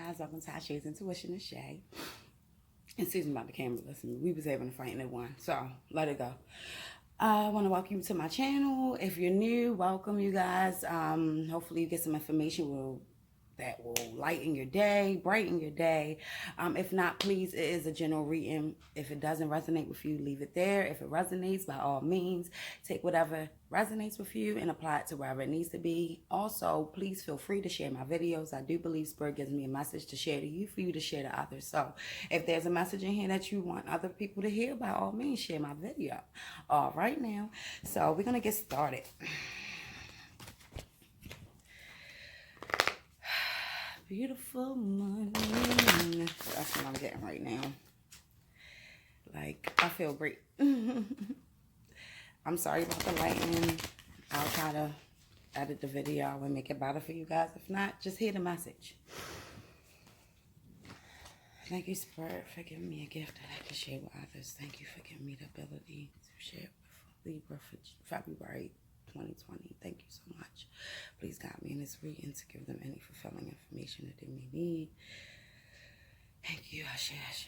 guys, welcome to Tasha's Intuition and Shay. And Susan about the camera, listen, we was having a fight and it won, so let it go. I want to welcome you to my channel. If you're new, welcome you guys. Hopefully you get some information that will lighten your day, brighten your day. If not, please, it is a general reading. If it doesn't resonate with you, leave it there. If it resonates, by all means, take whatever resonates with you and apply it to wherever it needs to be. Also, please feel free to share my videos. I do believe Spirit gives me a message to share to you for you to share to others. So if there's a message in here that you want other people to hear, by all means, share my video. All right now. So we're going to get started. Beautiful morning. That's what I'm getting right now. Like, I feel great. I'm sorry about the lighting. I'll try to edit the video and make it better for you guys. If not, just hear the message. Thank you, Spirit, for giving me a gift that I can share with others. Thank you for giving me the ability to share with Libra for February 2020. Thank you so much. Please guide me in this reading to give them any fulfilling information that they may need. Thank you. Ashe, Ashe.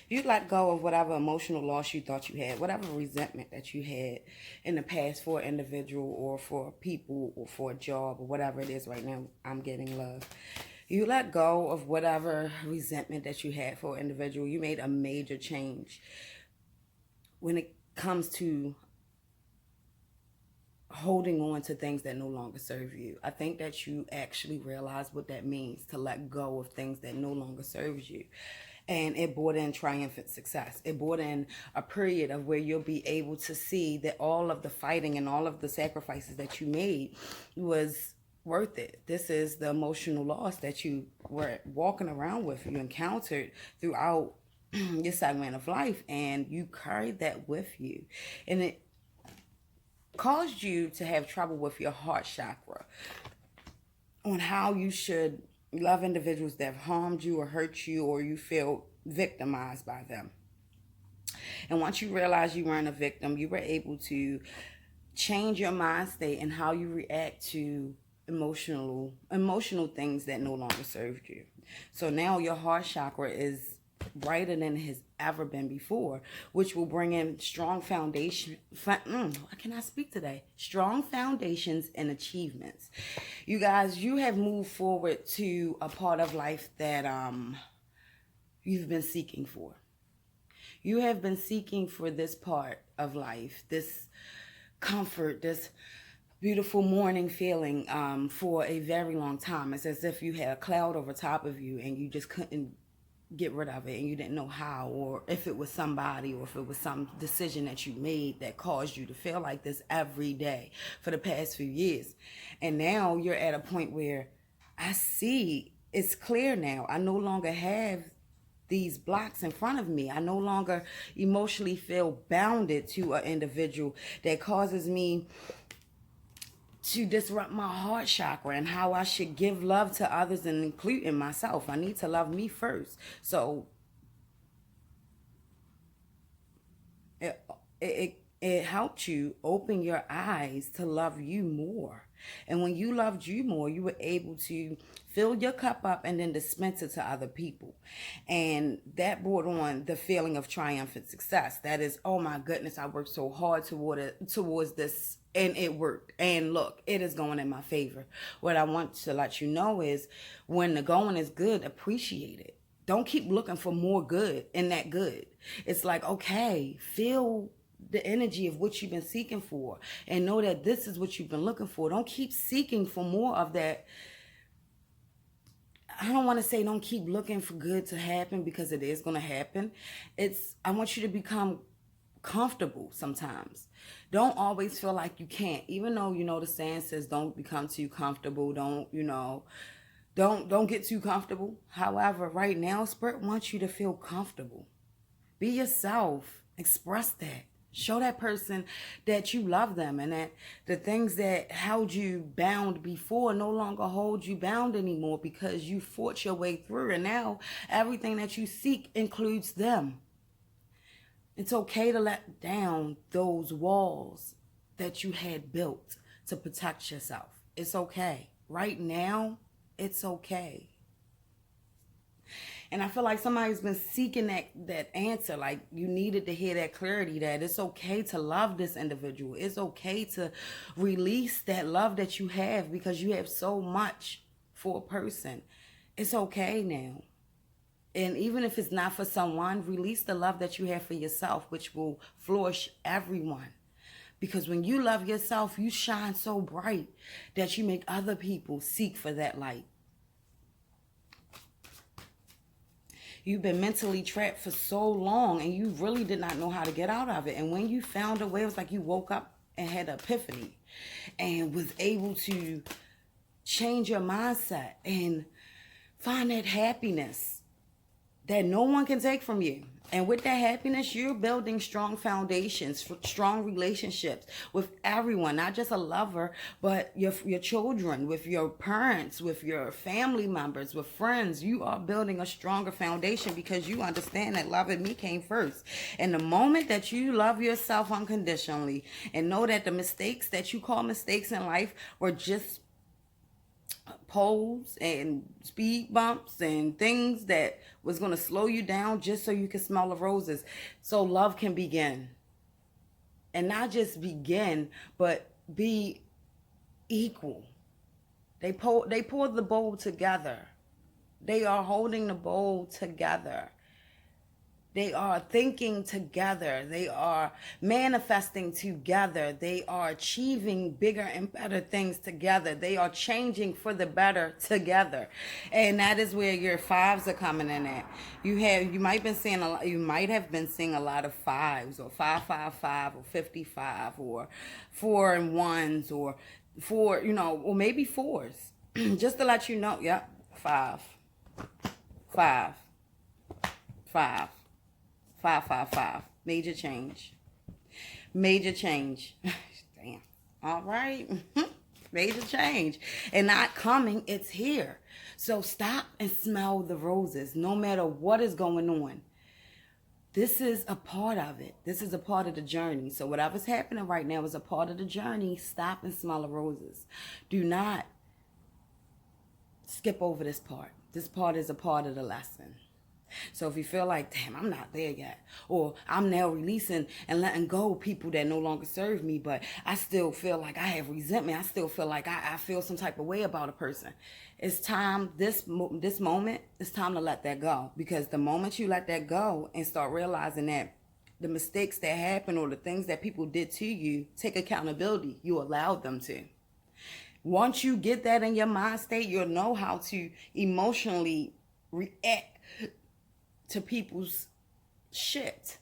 You let go of whatever emotional loss you thought you had, whatever resentment that you had in the past for an individual or for people or for a job or whatever it is right now. I'm getting love. You let go of whatever resentment that you had for an individual. You made a major change when it comes to holding on to things that no longer serve you. I think that you actually realize what that means, to let go of things that no longer serves you. And it brought in triumphant success. It brought in a period of where you'll be able to see that all of the fighting and all of the sacrifices that you made was worth it. This is the emotional loss that you were walking around with, you encountered throughout your segment of life, and you carried that with you. And it caused you to have trouble with your heart chakra on how you should love individuals that have harmed you or hurt you, or you feel victimized by them. And once you realize you weren't a victim, you were able to change your mind state and how you react to emotional things that no longer served you. So now your heart chakra is brighter than it has ever been before, which will bring in strong foundation. Why can I speak today? Strong foundations and achievements. You guys, you have moved forward to a part of life that you've been seeking for. You have been seeking for this part of life, this comfort, this beautiful morning feeling for a very long time. It's as if you had a cloud over top of you and you just couldn't get rid of it, and you didn't know how, or if it was somebody, or if it was some decision that you made that caused you to feel like this every day for the past few years. And now you're at a point where I see it's clear now. I no longer have these blocks in front of me. I no longer emotionally feel bounded to an individual that causes me to disrupt my heart chakra and how I should give love to others and including myself. I need to love me first. So it helped you open your eyes to love you more. And when you loved you more, you were able to fill your cup up and then dispense it to other people. And that brought on the feeling of triumphant success. That is, oh my goodness, I worked so hard towards this, and it worked. And look, it is going in my favor. What I want to let you know is when the going is good, appreciate it. Don't keep looking for more good in that good. It's like, okay, feel the energy of what you've been seeking for and know that this is what you've been looking for. Don't keep seeking for more of that. I don't want to say don't keep looking for good to happen, because it is going to happen. I want you to become comfortable sometimes. Don't always feel like you can't, even though, the saying says don't become too comfortable. Don't get too comfortable. However, right now, Spirit wants you to feel comfortable. Be yourself. Express that. Show that person that you love them and that the things that held you bound before no longer hold you bound anymore, because you fought your way through, and now everything that you seek includes them. It's okay to let down those walls that you had built to protect yourself. It's okay. Right now, it's okay. And I feel like somebody's been seeking that answer. Like, you needed to hear that clarity that it's okay to love this individual. It's okay to release that love that you have, because you have so much for a person. It's okay now. And even if it's not for someone, release the love that you have for yourself, which will flourish everyone. Because when you love yourself, you shine so bright that you make other people seek for that light. You've been mentally trapped for so long and you really did not know how to get out of it. And when you found a way, it was like you woke up and had an epiphany and was able to change your mindset and find that happiness that no one can take from you. And with that happiness, you're building strong foundations, strong relationships with everyone, not just a lover, but your children, with your parents, with your family members, with friends. You are building a stronger foundation because you understand that love in me came first. And the moment that you love yourself unconditionally and know that the mistakes that you call mistakes in life were just poles and speed bumps and things that was going to slow you down just so you can smell the roses, so love can begin. And not just begin, but be equal. They pour the bowl together. They are holding the bowl together. They are thinking together. They are manifesting together. They are achieving bigger and better things together. They are changing for the better together. And that is where your fives are coming in at. You might have been seeing a lot of fives, or 555, or 55, or 4 and 1s, or 4, or maybe 4s. Just to let you know, yep, 5, 5, 5. 555. Major change. Major change. Damn. All right. Major change. And not coming, it's here. So stop and smell the roses, no matter what is going on. This is a part of it. This is a part of the journey. So whatever's happening right now is a part of the journey. Stop and smell the roses. Do not skip over this part. This part is a part of the lesson. So if you feel like, damn, I'm not there yet, or I'm now releasing and letting go of people that no longer serve me, but I still feel like I have resentment, I still feel like I feel some type of way about a person, it's time, this moment, it's time to let that go. Because the moment you let that go and start realizing that the mistakes that happen or the things that people did to you, take accountability, you allowed them to. Once you get that in your mind state, you'll know how to emotionally react to people's shit.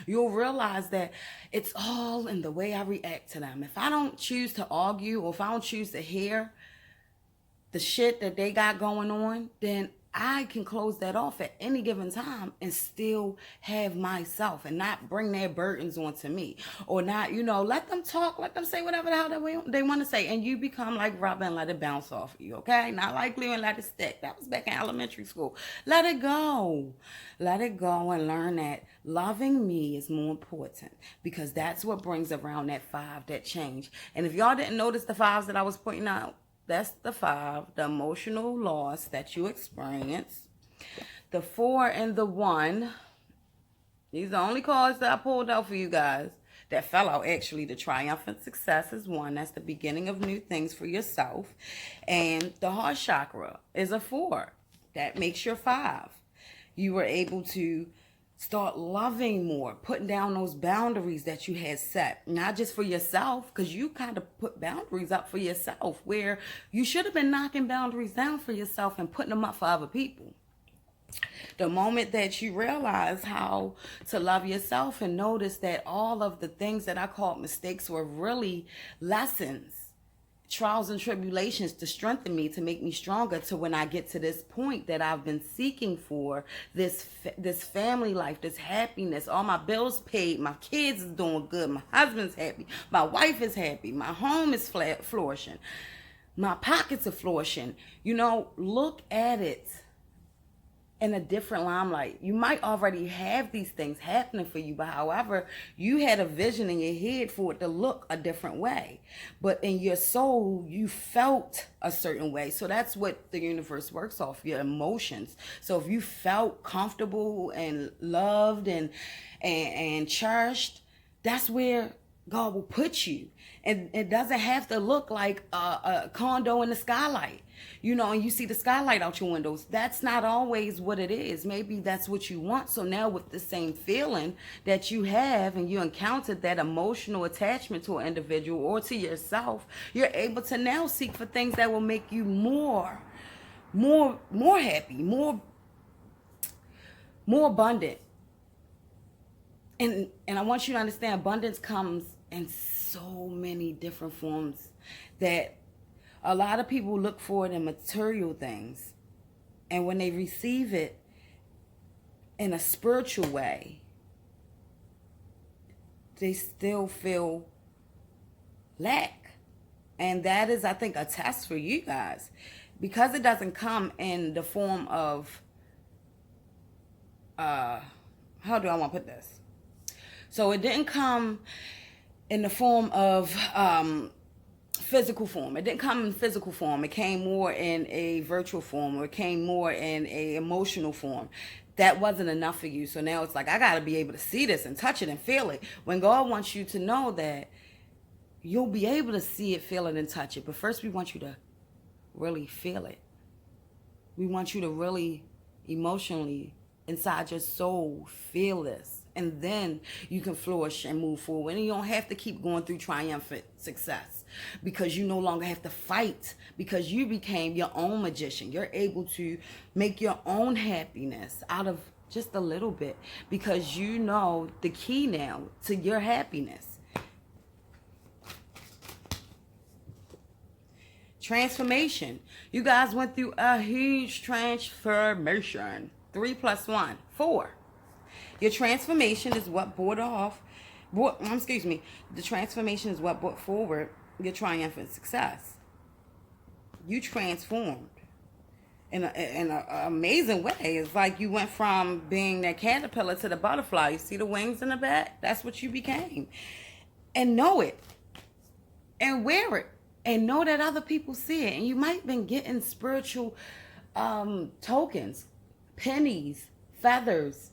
You'll realize that it's all in the way I react to them. If I don't choose to argue, or if I don't choose to hear the shit that they got going on, then I can close that off at any given time and still have myself and not bring their burdens onto me. Or not, let them talk, let them say whatever the hell they want to say. And you become like rubber and let it bounce off of you, okay? Not like glue and let it stick. That was back in elementary school. Let it go. Let it go and learn that loving me is more important, because that's what brings around that 5, that change. And if y'all didn't notice the 5s that I was pointing out, that's the 5, the emotional loss that you experience. The 4 and the 1, these are the only cards that I pulled out for you guys that fell out. Actually, the triumphant success is 1. That's the beginning of new things for yourself. And the heart chakra is a 4. That makes your 5. You were able to start loving more, putting down those boundaries that you had set, not just for yourself, because you kind of put boundaries up for yourself where you should have been knocking boundaries down for yourself and putting them up for other people. The moment that you realize how to love yourself and notice that all of the things that I called mistakes were really lessons, trials and tribulations to strengthen me, to make me stronger, to when I get to this point that I've been seeking for, this family life, this happiness, all my bills paid, my kids is doing good, my husband's happy, my wife is happy, my home is flourishing, my pockets are flourishing. You know, look at it in a different limelight. You might already have these things happening for you, but however, you had a vision in your head for it to look a different way. But in your soul, you felt a certain way. So that's what the universe works off, your emotions. So if you felt comfortable and loved and cherished, that's where God will put you. And it doesn't have to look like a condo in the skylight. You know, and you see the skylight out your windows. That's not always what it is. Maybe that's what you want. So now with the same feeling that you have and you encountered that emotional attachment to an individual or to yourself, you're able to now seek for things that will make you more happy, more abundant. And I want you to understand, abundance comes in so many different forms that a lot of people look for it in material things. And when they receive it in a spiritual way, they still feel lack. And that is, I think, a test for you guys. Because it doesn't come in the form of, how do I want to put this? So it didn't come in the form of physical form. It didn't come in physical form. It came more in a virtual form, or it came more in a emotional form. That wasn't enough for you. So now it's like, I got to be able to see this and touch it and feel it. When God wants you to know that you'll be able to see it, feel it, and touch it. But first we want you to really feel it. We want you to really emotionally, inside your soul, feel this. And then you can flourish and move forward. And you don't have to keep going through triumphant success, because you no longer have to fight, because you became your own magician. You're able to make your own happiness out of just a little bit, because you know the key now to your happiness. Transformation. You guys went through a huge transformation. 3 + 1, 4. Your transformation is what the transformation is what brought forward your triumphant success. You transformed in an amazing way. It's like you went from being that caterpillar to the butterfly. You see the wings in the back? That's what you became. And know it. And wear it. And know that other people see it. And you might have been getting spiritual tokens, pennies, feathers,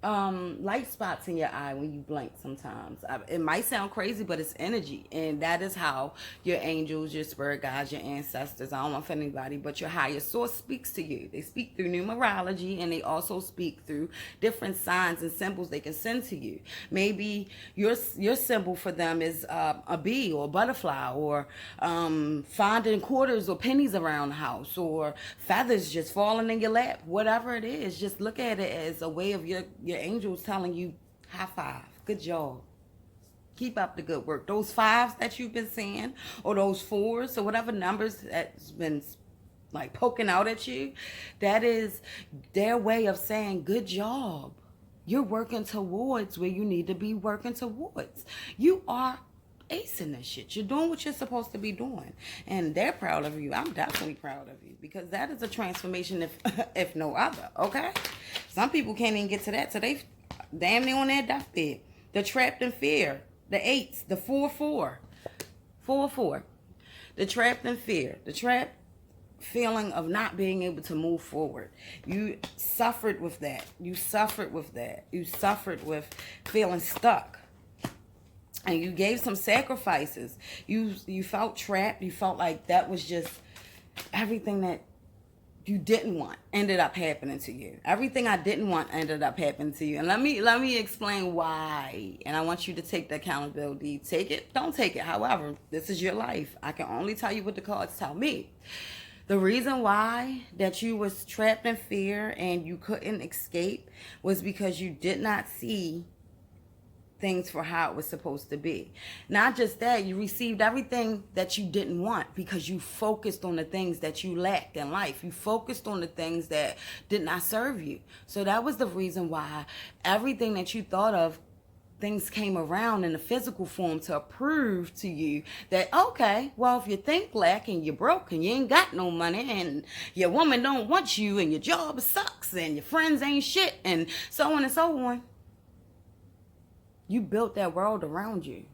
light spots in your eye when you blink sometimes. It might sound crazy, but it's energy. And that is how your angels, your spirit guides, your ancestors, I don't want to offend anybody, but your higher source speaks to you. They speak through numerology, and they also speak through different signs and symbols they can send to you. Maybe your symbol for them is a bee or a butterfly, or finding quarters or pennies around the house, or feathers just falling in your lap. Whatever it is, just look at it as a way of your angels telling you, high five, good job, keep up the good work. Those 5s that you've been seeing, or those 4s, or whatever numbers that's been like poking out at you, that is their way of saying, good job, you're working towards where you need to be working towards. You are acing this shit. You're doing what you're supposed to be doing, and they're proud of you. I'm definitely proud of you, because that is a transformation, if no other. Okay, some people can't even get to that, so they damn near on their deathbed. They're trapped in fear. The 8s, the 4-4, the trapped in fear, the trapped feeling of not being able to move forward. You suffered with that. You suffered with feeling stuck. And you gave some sacrifices. You felt trapped. You felt like that was just everything that you didn't want ended up happening to you. Everything I didn't want ended up happening to you. And let me explain why. And I want you to take the accountability. Take it, don't take it. However, this is your life. I can only tell you what the cards tell me. The reason why that you was trapped in fear and you couldn't escape was because you did not see things for how it was supposed to be. Not just that, you received everything that you didn't want because you focused on the things that you lacked in life. You focused on the things that did not serve you. So that was the reason why everything that you thought of, things came around in a physical form to prove to you that, okay, well, if you think lack and you're broke and you ain't got no money and your woman don't want you and your job sucks and your friends ain't shit and so on and so on, you built that world around you.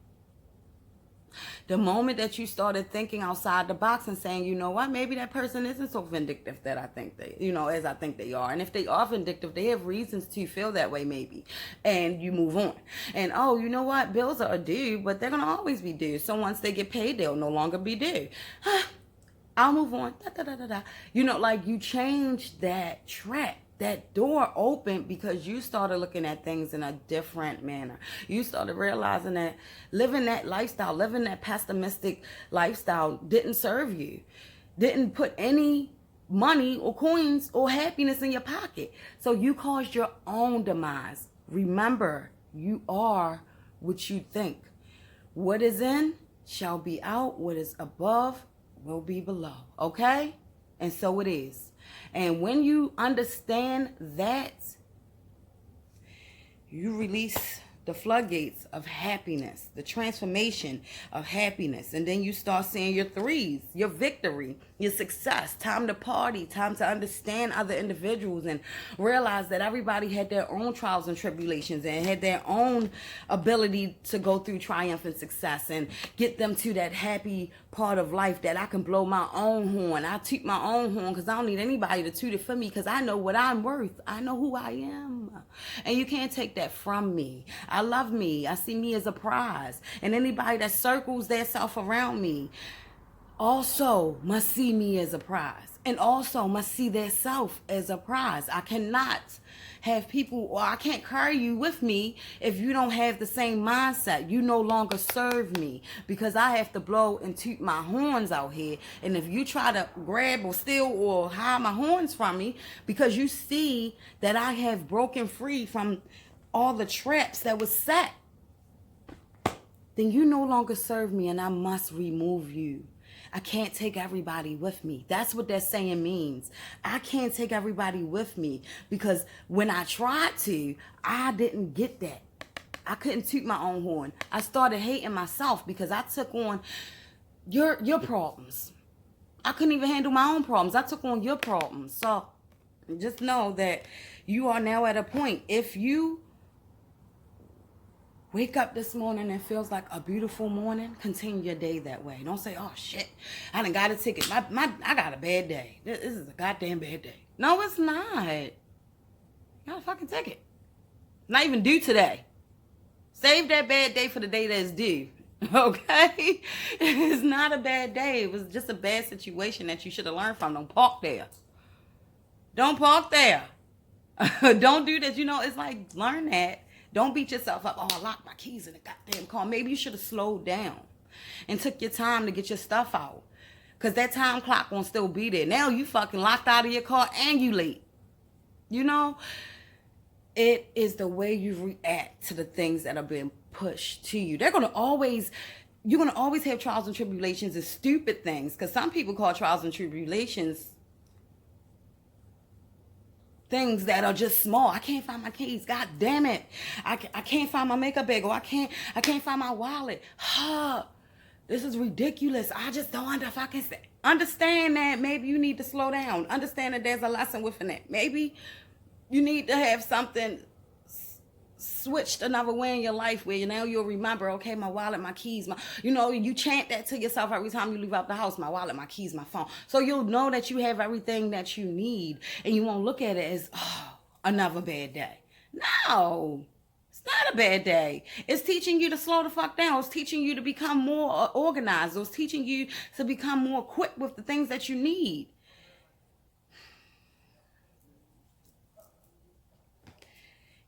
The moment that you started thinking outside the box and saying, you know what, maybe that person isn't so vindictive that I think they, as I think they are. And if they are vindictive, they have reasons to feel that way maybe. And you move on. And, oh, you know what, bills are due, but they're going to always be due. So once they get paid, they'll no longer be due. I'll move on. Like you changed that track. That door opened because you started looking at things in a different manner. You started realizing that living that lifestyle, living that pessimistic lifestyle didn't serve you. Didn't put any money or coins or happiness in your pocket. So you caused your own demise. Remember, you are what you think. What is in shall be out. What is above will be below. Okay? And so it is. And when you understand that, you release the floodgates of happiness, the transformation of happiness. And then you start seeing your threes, your victory, your success, time to party, time to understand other individuals and realize that everybody had their own trials and tribulations and had their own ability to go through triumphant success and get them to that happy part of life that I can blow my own horn. I toot my own horn because I don't need anybody to toot it for me because I know what I'm worth. I know who I am. And you can't take that from me. I love me. I see me as a prize. And anybody that circles their self around me also must see me as a prize and also must see their self as a prize. I cannot have people, or I can't carry you with me if you don't have the same mindset. You no longer serve me because I have to blow and toot my horns out here. And if you try to grab or steal or hide my horns from me because you see that I have broken free from all the traps that was set, then you no longer serve me and I must remove you. I can't take everybody with me. That's what that saying means. I can't take everybody with me because when I tried to, I didn't get that. I couldn't toot my own horn. I started hating myself because I took on your problems. I couldn't even handle my own problems. I took on your problems. So just know that you are now at a point. If you wake up this morning and feels like a beautiful morning, continue your day that way. Don't say, oh shit, I done got a ticket. I got a bad day. This is a goddamn bad day. No, it's not. You got a fucking ticket. Not even due today. Save that bad day for the day that's due. Okay? It's not a bad day. It was just a bad situation that you should have learned from. Don't park there. Don't park there. Don't do that. It's like, learn that. Don't beat yourself up. Oh, I locked my keys in the goddamn car. Maybe you should have slowed down and took your time to get your stuff out. Because that time clock won't still be there. Now you fucking locked out of your car and you late. It is the way you react to the things that are being pushed to you. You're going to always have trials and tribulations and stupid things. Because some people call trials and tribulations things that are just small. I can't find my keys. God damn it. I can't find my makeup bag. Or I can't find my wallet. This is ridiculous. I just don't understand that maybe you need to slow down. Understand that there's a lesson within it. Maybe you need to have something switched another way in your life where now you'll remember, okay, my wallet, my keys, you chant that to yourself every time you leave out the house, my wallet, my keys, my phone. So you'll know that you have everything that you need and you won't look at it as, another bad day. No, it's not a bad day. It's teaching you to slow the fuck down. It's teaching you to become more organized. It's teaching you to become more equipped with the things that you need.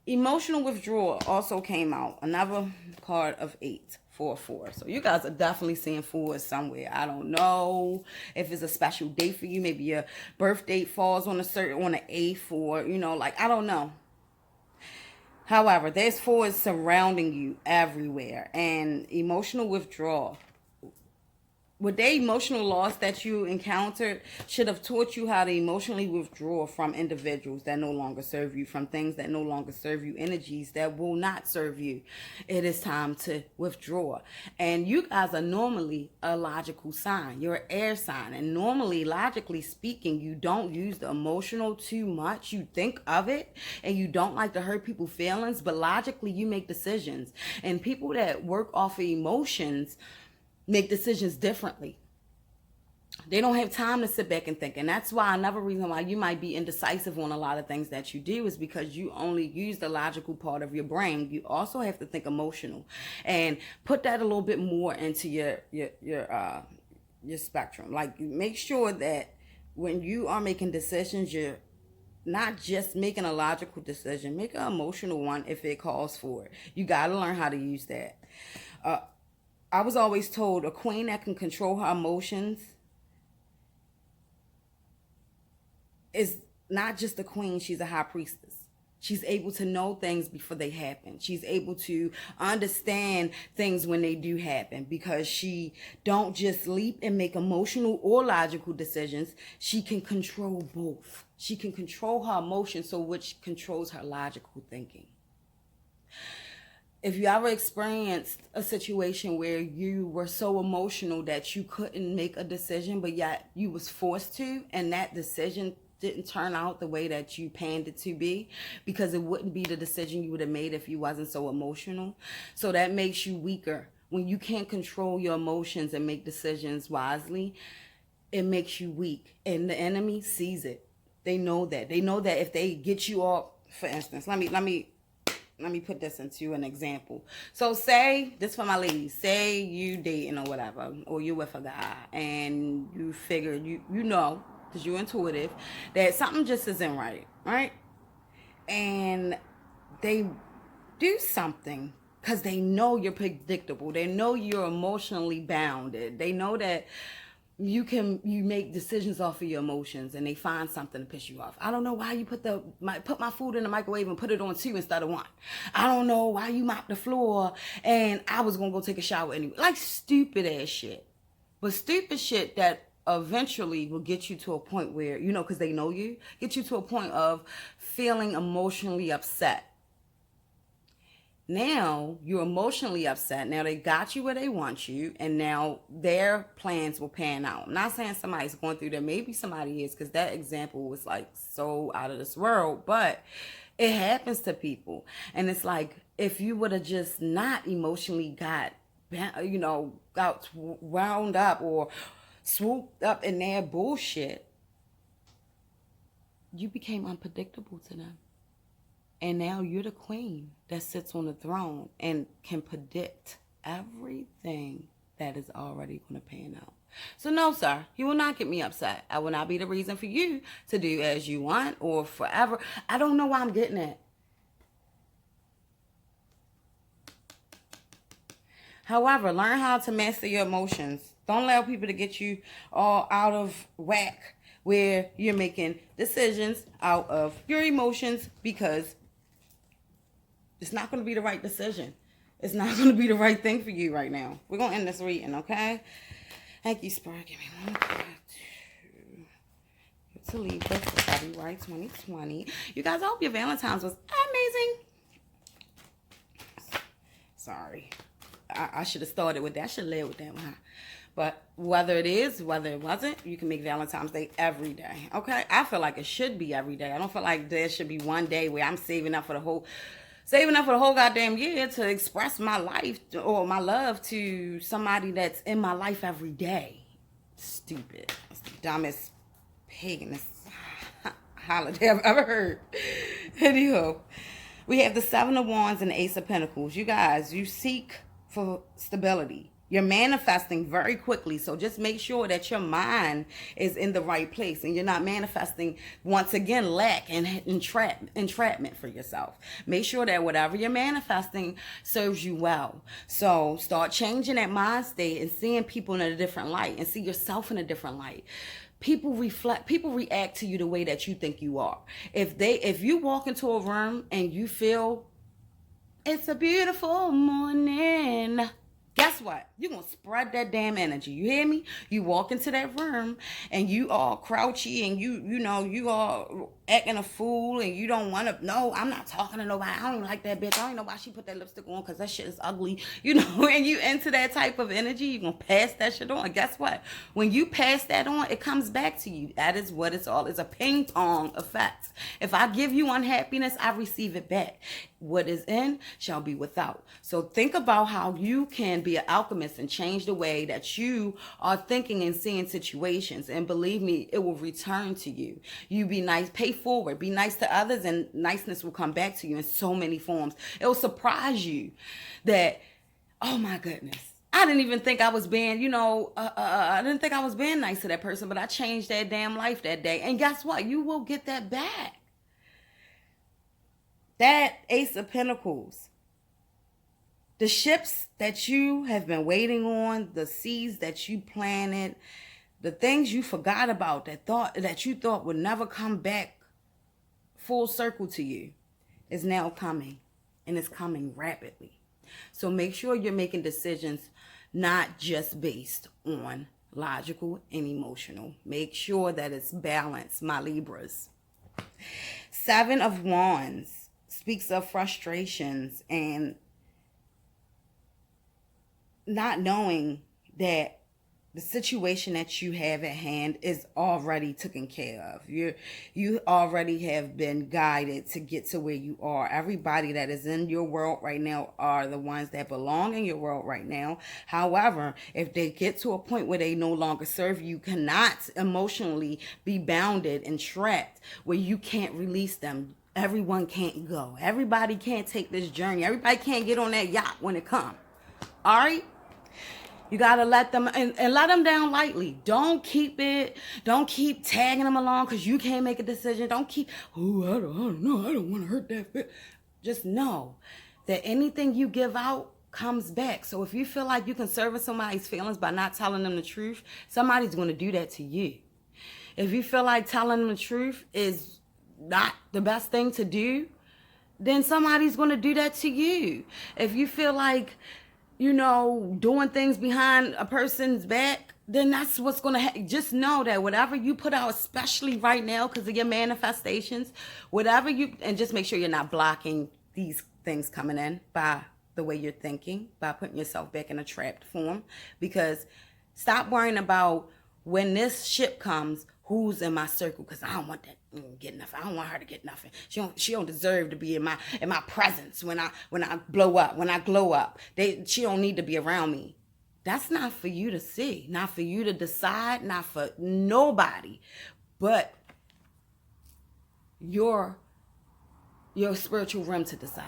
Emotional withdrawal also came out. Another card of 8, 4, 4. So you guys are definitely seeing 4 somewhere. I don't know if it's a special date for you. Maybe your birth date falls on on the 8th or, I don't know. However, there's forces surrounding you everywhere, and emotional withdrawal. With the emotional loss that you encountered should have taught you how to emotionally withdraw from individuals that no longer serve you, from things that no longer serve you, energies that will not serve you. It is time to withdraw. And you guys are normally a logical sign. You're an air sign. And normally, logically speaking, you don't use the emotional too much. You think of it and you don't like to hurt people's feelings, but logically you make decisions. And people that work off of emotions make decisions differently. They don't have time to sit back and think. And that's why another reason why you might be indecisive on a lot of things that you do is because you only use the logical part of your brain. You also have to think emotional and put that a little bit more into your spectrum. Like, make sure that when you are making decisions, you're not just making a logical decision. Make an emotional one if it calls for it. You got to learn how to use that. I was always told a queen that can control her emotions is not just a queen, she's a high priestess. She's able to know things before they happen. She's able to understand things when they do happen, because she don't just leap and make emotional or logical decisions. She can control both. She can control her emotions, so which controls her logical thinking. If you ever experienced a situation where you were so emotional that you couldn't make a decision, but yet you was forced to, and that decision didn't turn out the way that you planned it to be, because it wouldn't be the decision you would have made if you wasn't so emotional. So that makes you weaker. When you can't control your emotions and make decisions wisely, it makes you weak. And the enemy sees it. They know that. They know that if they get you off, for instance, let me put this into an example. So say, this for my ladies, say you dating or whatever, or you with a guy, and you figure, you know, because you're intuitive, that something just isn't right, right? And they do something because they know you're predictable. They know you're emotionally bounded. They know that you make decisions off of your emotions, and they find something to piss you off. I don't know why you put my food in the microwave and put it on 2 instead of 1. I don't know why you mopped the floor and I was gonna go take a shower anyway. Like stupid ass shit. But stupid shit that eventually will get you to a point where, you know, because they know you, get you to a point of feeling emotionally upset. Now you're emotionally upset. Now they got you where they want you, and now their plans will pan out. I'm not saying somebody's going through that. Maybe somebody is, because that example was like so out of this world, but it happens to people. And it's like, if you would have just not emotionally got wound up or swooped up in their bullshit, you became unpredictable to them. And now you're the queen that sits on the throne and can predict everything that is already going to pan out. So no, sir, you will not get me upset. I will not be the reason for you to do as you want or forever. I don't know why I'm getting it. However, learn how to master your emotions. Don't allow people to get you all out of whack where you're making decisions out of your emotions, because it's not going to be the right decision. It's not going to be the right thing for you right now. We're going to end this reading, okay? Thank you, Spirit. Give me 1, 2. To Libra for February 2020. You guys, I hope your Valentine's was amazing. Sorry. I should have started with that. I should have led with that one. But whether it is, whether it wasn't, you can make Valentine's Day every day, okay? I feel like it should be every day. I don't feel like there should be one day where I'm saving up for the whole goddamn year to express my life or my love to somebody that's in my life every day. Stupid. It's the dumbest paganist holiday I've ever heard. Anyhow, we have the 7 of Wands and the Ace of Pentacles. You guys, you seek for stability. You're manifesting very quickly, so just make sure that your mind is in the right place and you're not manifesting, once again, lack and entrapment for yourself. Make sure that whatever you're manifesting serves you well. So start changing that mind state and seeing people in a different light and see yourself in a different light. People react to you the way that you think you are. If you walk into a room and you feel It's a beautiful morning. Guess what? You're going to spread that damn energy. You hear me? You walk into that room and you all crouchy and you all acting a fool and you don't want to, no, I'm not talking to nobody. I don't even like that bitch. I don't know why she put that lipstick on because that shit is ugly. And you into that type of energy, you're going to pass that shit on. Guess what? When you pass that on, it comes back to you. That is what it's all. It's a ping pong effect. If I give you unhappiness, I receive it back. What is in shall be without. So think about how you can be an alchemist and change the way that you are thinking and seeing situations. And believe me, it will return to you. You be nice, pay forward, be nice to others, and niceness will come back to you in so many forms. It will surprise you that, oh my goodness, I didn't even think I was being, I didn't think I was being nice to that person, but I changed that damn life that day. And guess what? You will get that back. That Ace of Pentacles, the ships that you have been waiting on, the seeds that you planted, the things you forgot about that you thought would never come back full circle to you is now coming, and it's coming rapidly. So make sure you're making decisions not just based on logical and emotional. Make sure that it's balanced, my Libras. 7 of Wands speaks of frustrations and not knowing that the situation that you have at hand is already taken care of. You already have been guided to get to where you are. Everybody that is in your world right now are the ones that belong in your world right now. However, if they get to a point where they no longer serve you, cannot emotionally be bounded and trapped where you can't release them. Everyone can't go. Everybody can't take this journey. Everybody can't get on that yacht when it comes. All right? You got to let them, and let them down lightly. Don't keep tagging them along because you can't make a decision. Don't keep, I don't know. I don't want to hurt that bitch. Just know that anything you give out comes back. So if you feel like you can service somebody's feelings by not telling them the truth, somebody's going to do that to you. If you feel like telling them the truth is not the best thing to do, then somebody's going to do that to you. If you feel like, doing things behind a person's back, then that's what's going to happen. Just know that whatever you put out, especially right now because of your manifestations, and just make sure you're not blocking these things coming in by the way you're thinking, by putting yourself back in a trapped form. Because stop worrying about when this ship comes, who's in my circle, because I don't want that get nothing. I don't want her to get nothing. She don't deserve to be in my presence when I blow up, when I glow up. She don't need to be around me. That's not for you to see, not for you to decide, not for nobody, but your spiritual realm to decide.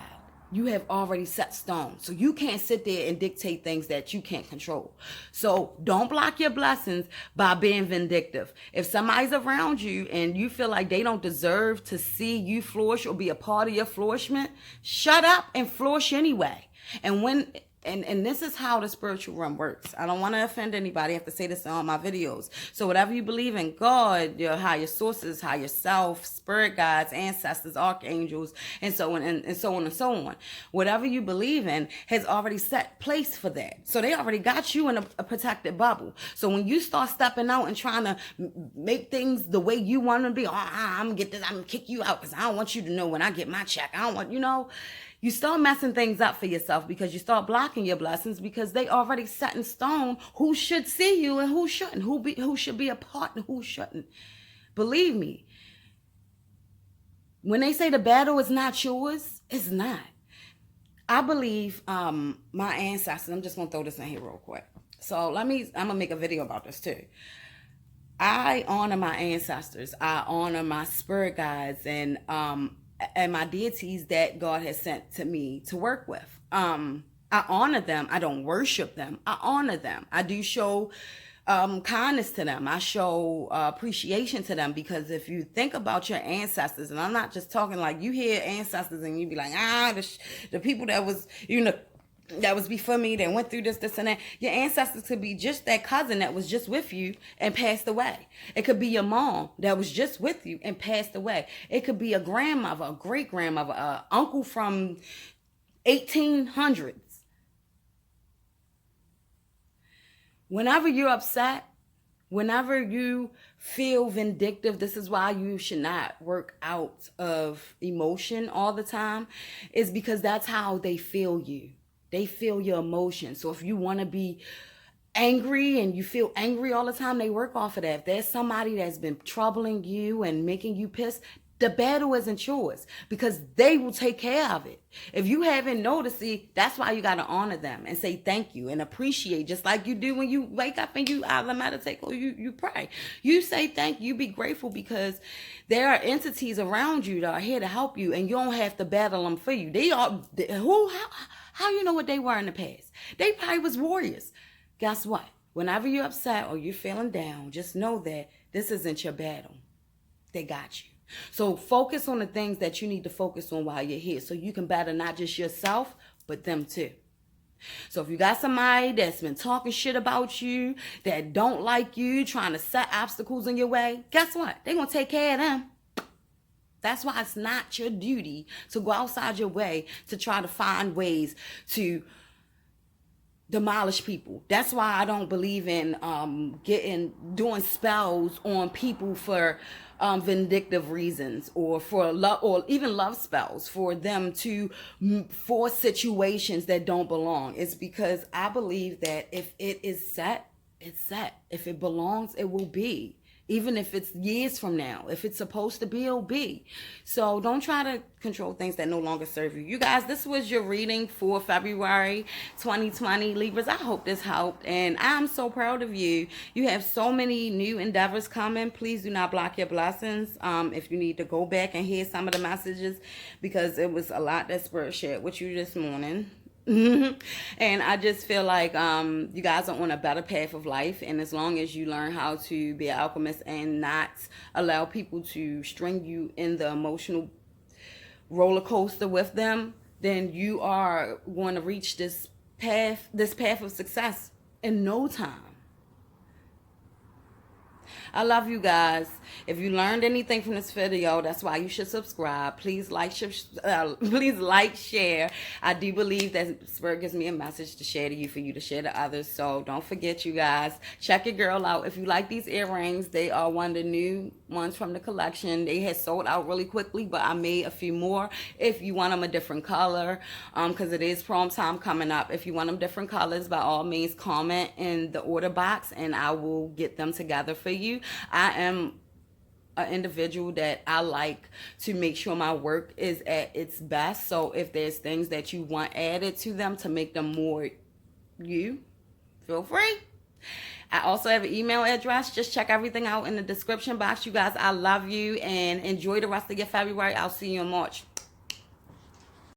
You have already set stone. So you can't sit there and dictate things that you can't control. So don't block your blessings by being vindictive. If somebody's around you and you feel like they don't deserve to see you flourish or be a part of your flourishment, shut up and flourish anyway. And this is how the spiritual realm works. I don't want to offend anybody. I have to say this in all my videos. So whatever you believe in, God, your higher sources, higher self, spirit guides, ancestors, archangels, and so on and so on and so on. Whatever you believe in has already set place for that. So they already got you in a protected bubble. So when you start stepping out and trying to make things the way you want them to be, I'm gonna kick you out because I don't want you to know when I get my check. I don't want, you start messing things up for yourself because you start blocking your blessings because they already set in stone who should see you and who shouldn't, who should be a part and who shouldn't. Believe me, when they say the battle is not yours, it's not. I believe my ancestors, I'm just going to throw this in here real quick. So I'm going to make a video about this too. I honor my ancestors. I honor my spirit guides and my deities that God has sent to me to work with. I honor them. I don't worship them. I honor them. I do show kindness to them. I show appreciation to them because if you think about your ancestors, and I'm not just talking like you hear ancestors and you be like, the people that was, that was before me, that went through this, and that. Your ancestors could be just that cousin that was just with you and passed away. It could be your mom that was just with you and passed away. It could be a grandmother, a great grandmother, uncle from 1800s. Whenever you're upset, whenever you feel vindictive, this is why you should not work out of emotion all the time, is because that's how they feel you. They feel your emotions. So if you want to be angry and you feel angry all the time, they work off of that. If there's somebody that's been troubling you and making you pissed, the battle isn't yours, because they will take care of it. If you haven't noticed it, that's why you got to honor them and say thank you and appreciate, just like you do when you wake up and you either meditate or you pray. You say thank you, be grateful, because there are entities around you that are here to help you, and you don't have to battle them for you. They are how you know what they were in the past? They probably was warriors. Guess what? Whenever you're upset or you're feeling down, just know that this isn't your battle. They got you. So focus on the things that you need to focus on while you're here, so you can battle not just yourself, but them too. So if you got somebody that's been talking shit about you, that don't like you, trying to set obstacles in your way, guess what? They're going to take care of them. That's why it's not your duty to go outside your way to try to find ways to demolish people. That's why I don't believe in doing spells on people for vindictive reasons, or for love, or even love spells for them to force situations that don't belong. It's because I believe that if it is set, it's set. If it belongs, it will be. Even if it's years from now, if it's supposed to be, it'll be. So don't try to control things that no longer serve you. You guys, this was your reading for February 2020, Libras. I hope this helped, and I'm so proud of you. You have so many new endeavors coming. Please do not block your blessings. If you need to go back and hear some of the messages, because it was a lot that Spirit shared with you this morning. And I just feel like you guys are on a better path of life, and as long as you learn how to be an alchemist and not allow people to string you in the emotional roller coaster with them, then you are going to reach this path of success in no time. I love you guys. If you learned anything from this video, that's why you should subscribe. Please like, share. I do believe that Spirit gives me a message to share to you, for you to share to others. So don't forget, you guys, check your girl out. If you like these earrings, they are one of the new ones from the collection. They had sold out really quickly, but I made a few more. If you want them a different color, because it is prom time coming up. If you want them different colors, by all means, comment in the order box, and I will get them together for you. I am an individual that I like to make sure my work is at its best. So if there's things that you want added to them to make them more you, feel free. I also have an email address. Just check everything out in the description box. You guys, I love you, and enjoy the rest of your February. I'll see you in March.